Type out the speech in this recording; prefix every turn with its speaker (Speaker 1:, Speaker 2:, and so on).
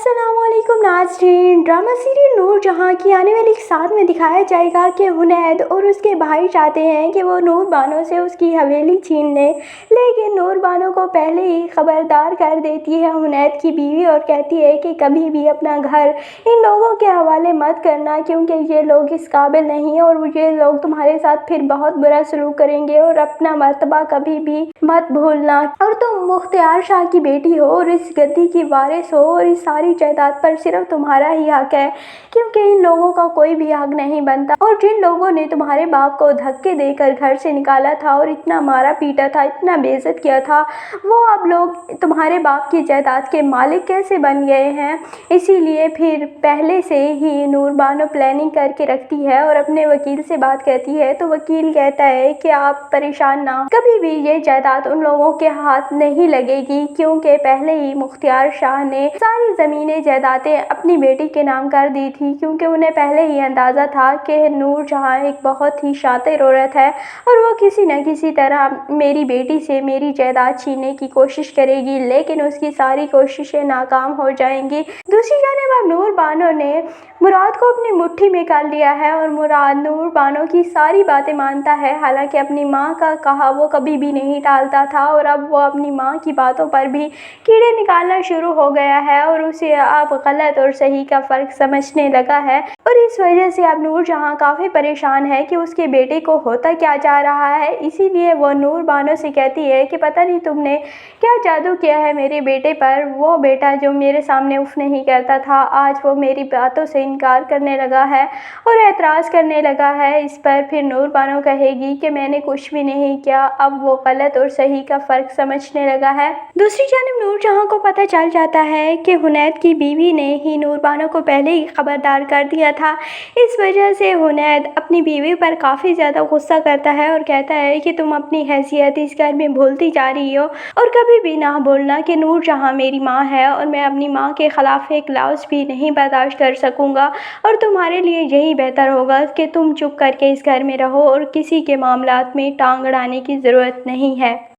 Speaker 1: अस्सलाम वालेकुम नाज़रीन। ड्रामा सीरियल नूर जहां की आने वाली साथ में दिखाया जाएगा कि हुनैद और उसके भाई चाहते हैं कि वो नूर बानो से उसकी हवेली छीन ले, लेकिन नूर बानो को पहले ही खबरदार कर देती है हुनैद की बीवी और कहती है कि कभी भी अपना घर इन लोगों के हवाले मत करना, क्योंकि ये लोग इस काबिल नहीं और ये लोग तुम्हारे साथ फिर बहुत बुरा सलूक करेंगे और अपना मर्तबा कभी भी मत भूलना। और तुम मुख्तियार शाह की बेटी हो और इस गद्दी की वारिस हो और इस सारी जायदाद पर सिर्फ तुम्हारा ही हक है, क्योंकि इन लोगों का कोई भी हक नहीं बनता। और जिन लोगों ने तुम्हारे बाप को धक्के देकर घर से निकाला था और इतना मारा पीटा था, इतना बेइज्जत किया था, वो अब लोग तुम्हारे बाप की जायदाद के मालिक कैसे बन गए हैं। इसीलिए फिर पहले से ही नूर बानो प्लानिंग करके रखती है और अपने वकील से बात करती है, तो वकील कहता है कि आप परेशान ना, कभी भी ये जायदाद उन लोगों के हाथ नहीं लगेगी, क्योंकि पहले ही मुख्तियार शाह ने सारी ज़मीनें जायदादें अपनी बेटी के नाम कर दी थी, क्योंकि उन्हें पहले ही अंदाज़ा था कि नूर जहां एक बहुत ही शातिर औरत है और वो किसी न किसी तरह मेरी बेटी से मेरी जायदाद छीनने की कोशिश करेगी, लेकिन उसकी सारी कोशिशें नाकाम हो जाएंगी। दूसरी जानिब अब नूर बानो ने मुराद को अपनी मुट्ठी में कर लिया है और मुराद नूर बानो की सारी बातें मानता है। हालांकि अपनी माँ का कहा वो कभी भी नहीं टालता था और अब वो अपनी माँ की बातों पर भी कीड़े निकालना शुरू हो गया है और उसे अब गलत और सही का फ़र्क समझने लगा है। और इस वजह से अब नूर जहां काफ़ी परेशान है कि उसके बेटे को होता क्या जा रहा है। इसीलिए वो नूर बानो से कहती है कि पता नहीं तुमने क्या जादू किया है मेरे बेटे पर। वो बेटा जो मेरे सामने उफ नहीं करता था, आज वो मेरी बातों से इनकार करने लगा है और एतराज़ करने लगा है। इस पर फिर नूर बानो कहेगी कि मैंने कुछ भी नहीं किया। अब वो गलत और सही का फ़र्क समझने लगा है। दूसरी जानिब नूर जहां को पता चल जाता है कि हुनैद की बीवी ने ही नूर बानो को पहले ही खबरदार कर दिया था। इस वजह से हुनैद अपनी बीवी पर काफ़ी ज़्यादा गुस्सा करता है और कहता है कि तुम अपनी हैसियत इस घर में भूलती जा रही हो और कभी भी ना बोलना कि नूर जहां मेरी माँ है और मैं अपनी माँ के ख़िलाफ़ एक लफ्ज़ भी नहीं बर्दाश्त कर सकूँगा और तुम्हारे लिए यही बेहतर होगा कि तुम चुप करके इस घर में रहो और किसी के मामलात में टांग अड़ाने की ज़रूरत नहीं है।